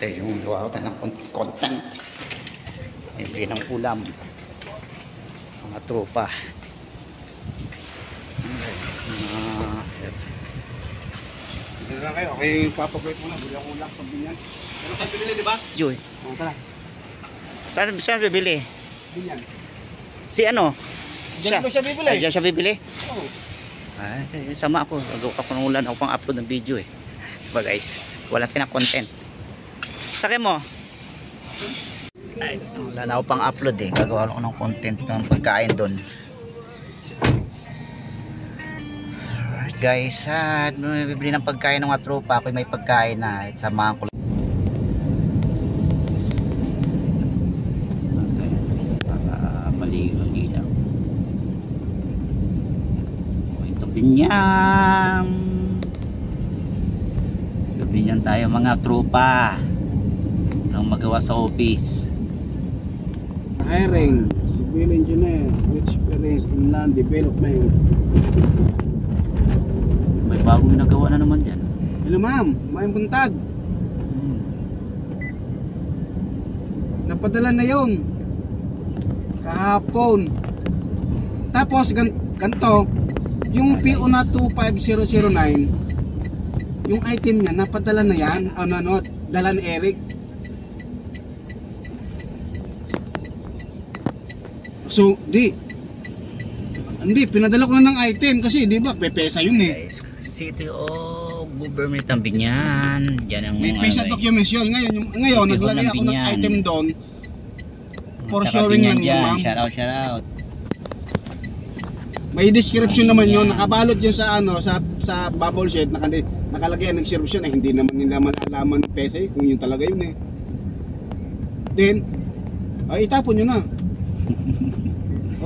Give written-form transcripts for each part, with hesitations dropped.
Ito yung gawa ko ng content. Bibili ng ulam. Mga tropa. Dito na kayo. Okay, papagawit mo na. Bili ang ulam. Pambinyan. Pero saan bibili, di ba? Joy. O, tara. Saan bibili? Binyan. Si ano? Diyan ko siya bibili. Ay, diyan siya bibili? Oo. Ay, sama ako. Gagawa ako ng ulan. Ako pang upload ng video eh. Diba guys? Walang content. Sakay mo. Ay, wala na ako pang upload eh. Gagawa ako ng content ng pagkain doon. Alright guys, bibili ng pagkain ng mga tropa. Ako may pagkain na. Samahan ko lang. Para maligo ang ilaw. Ito binyang. Ito binyang tayo mga tropa. Walang magawa sa office. Hiring, civil engineer, with experience in land development. May bagong ginagawa na naman dyan. Hello ma'am, may buntag. Napadala na yun kahapon. Tapos ganito, yung PO na 25009, yung item niya napadala na yan. Ano, dala ni Eric. So, hindi, pinadala ko na ng item kasi di ba, pepesa yun eh. Guys, City of Government ng Binyan. Diyan ang May pesa documents yun. Ngayon naglagay ako ng item doon for showing lang yun, ma'am. Shout out. May description naman yun, nakabalot yun sa ano, sa bubble sheet, nakalagay ang description eh, hindi naman nila alaman ng pesa eh, kung yun talaga yun eh. Then, itapon nyo na.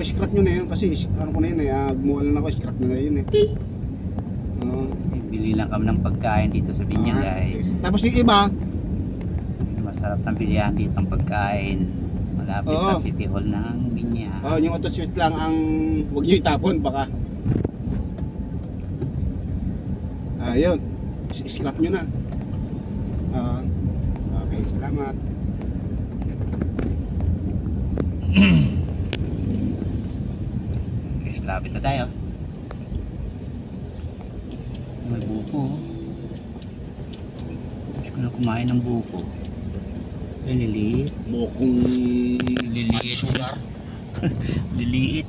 Scrap nyo na yun kasi ano ko na yun eh, gumawa lang ako, scrap nyo na yun eh. Bili lang kami ng pagkain dito sa Binyan guys. Tapos yung iba, masarap ng bilihan dito ang pagkain. Malapit sa City Hall ng Binyan. Yung auto sweet lang ang huwag nyo itapon baka. Yun, scrap nyo na. Okay, salamat. Malapit na tayo. May buko. Gusto ko na kumain ng buko. Ay, liliit. Bukong Liliit. sugar. Liliit.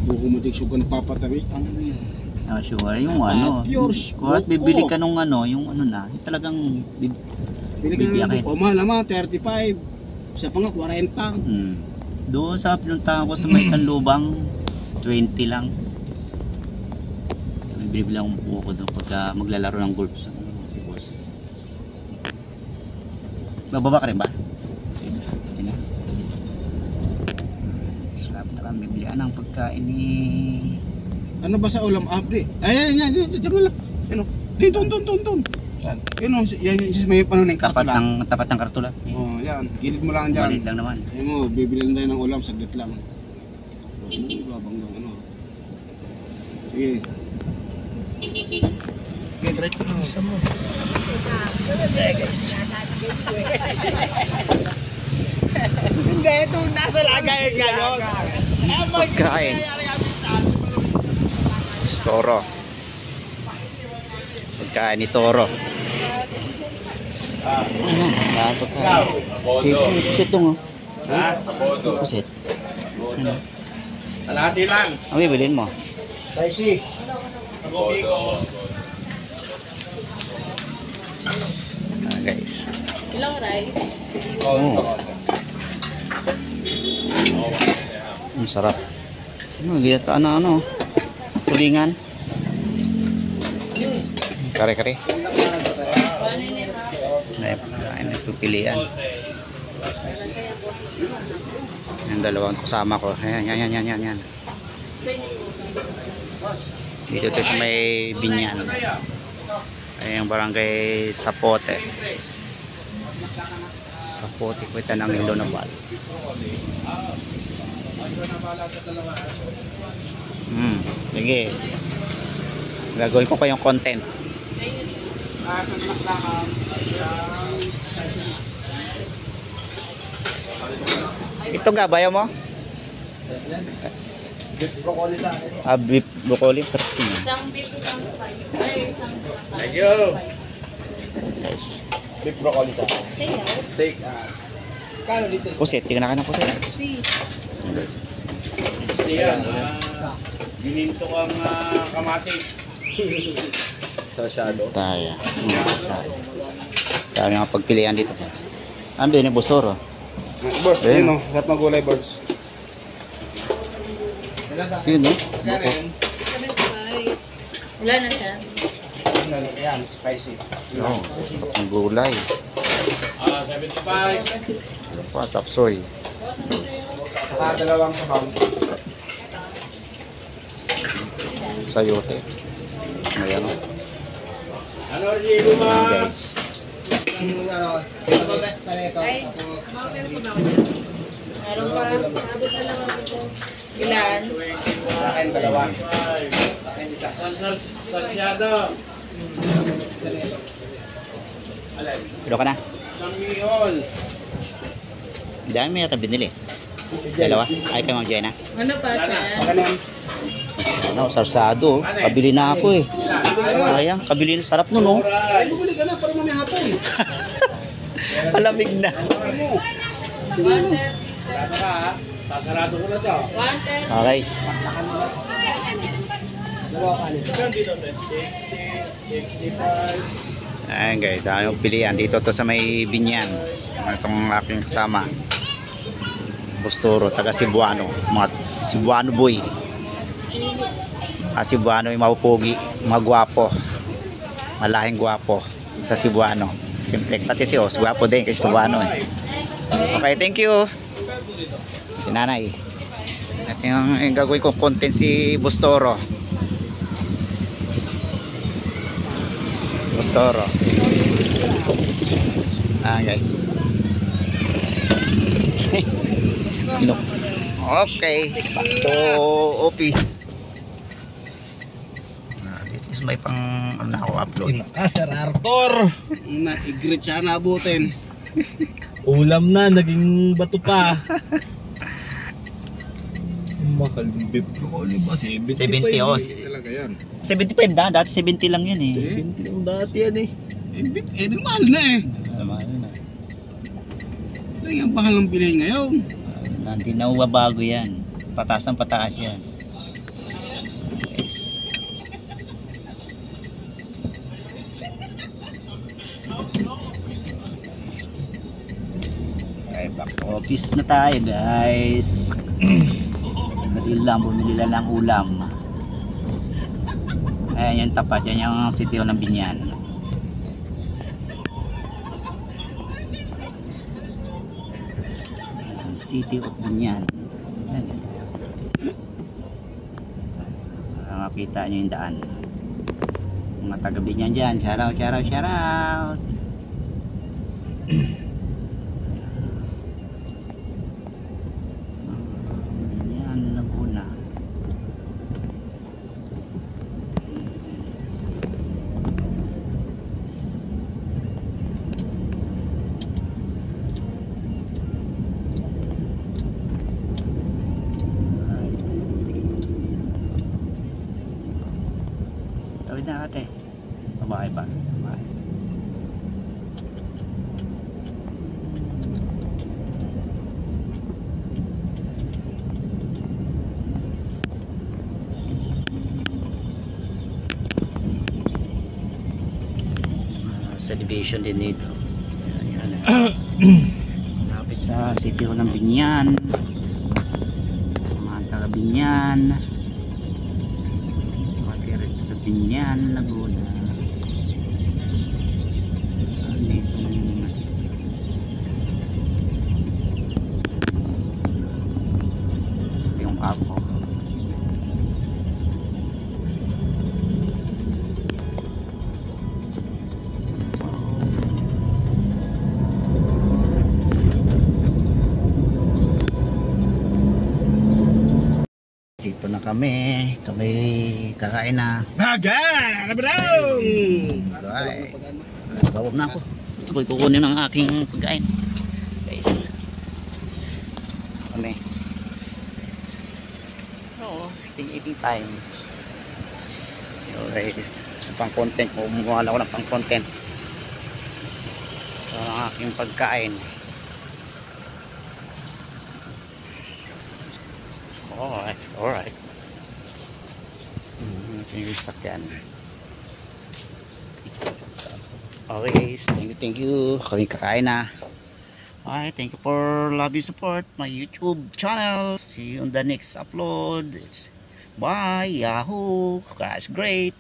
Buko mo tig sugar papatamis. Sugar. Yung ano. Pure Kahit bibili ka nung ano, yung ano na. Yung talagang bili ka ng buko. Mahal naman, 35. Isa pa nga, 40. Doon sa pinuntahan ko sa may Kanlubang, 20 lang. Bibili akong buko doon pagka maglalaro ng golf si boss. Bababa ka rin ba? Sige. Sarap na lang bibilihan ng pagkain ni... Ano ba sa ulam abdi? Ayan, dyan mo lang. Ano? Doon. Saan? Yan may paano ng kartula. Tapat ng kartula. Yan. Gilid mo lang dyan. Gilid lang naman. Ayun mo, bibili lang tayo ng ulam, saglit lang. Babanggang ano. Sige. Okay, diretso na. Isa mo. Okay guys. Hindi, ito nasa lagay ngayon. Pagkain. Toro. Pagkain ni Toro. Pusit dong oh. Pusit. Alati lang. Ang bibilin mo? Spicy. Guys. Ilang rice? Ang sarap. Gilata ano. Tulingan. Kare-kare. Nagpipilian. Yung dalawang kasama ko. Yan. Dito sa may Binyan. Ay yung barangay Sapote. Kita ng Ilonobal. Sige. Gagawin ko pa yung content. Sa naklakam. Ito nga, bayaw mo? Beef broccoli sa akin. Beef broccoli, sarap yun. Isang beef, isang spice. Ay, isang Thank you. Guys. Beef broccoli sa akin. Steak. Kano dito? Puset, tingnan ka na puset. Siya. Gininto kang kamatis. Sasyado. Tayo. Dami mga pagpilian dito. Ang bilhin ni Bustoro. Boss, Ayan. yun o. Sarap ng gulay, boss. Yun, no? Karen. Wala na siya. Yan, spicy. Oh, sarap ng gulay. 75. Ano pa, tapsoy. Saka dalawang sabaw. Sayote. Ayan, no? Ano, Jigo, Ayan, guys. Meron pa. Abot na lang ako. Ilan? Sa akin, dalawa. Sa akin, isa. Sasyado. Pilo ka na. Samihol. Dami may yata binili. Dalawa. Ay, kay Ma'am Jenna. Ano pa, sir? Baka na yan. Ano, sarsado. Kabili na ako eh. Ayan, kabili na. Sarap nun, oh. Ay, bumili ka na para mamaya hapon. Alamig na. Ay mo. 130. Sarado ka, ha? Sasarado ko na to. 130. Ah, guys. Dalawa ka nito. 65. Ayan guys, dami yung pilihan. Dito to sa may Binyan. Itong aking kasama. Bustoro, taga Cebuano. Mga Cebuano boy. Cebuano yung mapupugi, magwapo. Malahing gwapo sa Cebuano. Siyempre, pati si Os, gwapo din kasi Cebuano eh. Okay, thank you. Si nanay. At yung gagawin kong content si Bustoro. Bustoro. Guys. Okay, back to office. Dito is may pang ano na ako upload. Sir Arthur. Na-igrit siya nabutin. Ulam na, naging bato pa. Mahal yung beef broccoli ba? 70 oh. Talaga yan. 75 na, dati 70 lang yan eh. 20 lang dati yan eh. Eh, di mahal na eh. Ano na. Ano yung bahal ng bilhin ngayon? Hindi na bago yan. Pataas ng pataas yan. Yes. Okay, back to office na tayo guys. Madali lang, bumili lang ng ulam. Ayan yung tapat, yan yung sitio ng Binyan. City of Binyan. Ayan. Para makita nyo yung daan. Mga taga Binyan dyan. Shout out, shout out, shout out. Binyan, Laguna. Tawid na ate. Babae pa. Babae. Celebration din dito. Ayan. Malapit sa sitio ng Binyan. Mga taga Binyan. Sa Binyan, Laguna. Dito yung apo. Dito na kami kakain na. Hagan! Ano ba daw? Bye. Bawag na ako. Ako'y kukunin ng aking pagkain. Guys. Kami. Oo, eating time. Guys, pang content. Bumawala ako ng pang content. So, ang aking pagkain. Alright, alright. Yung sakyan. Okay, thank you. Kami kakain na. Alright, thank you for love and support my YouTube channel. See you on the next upload. Bye, Yahoo. Guys, great.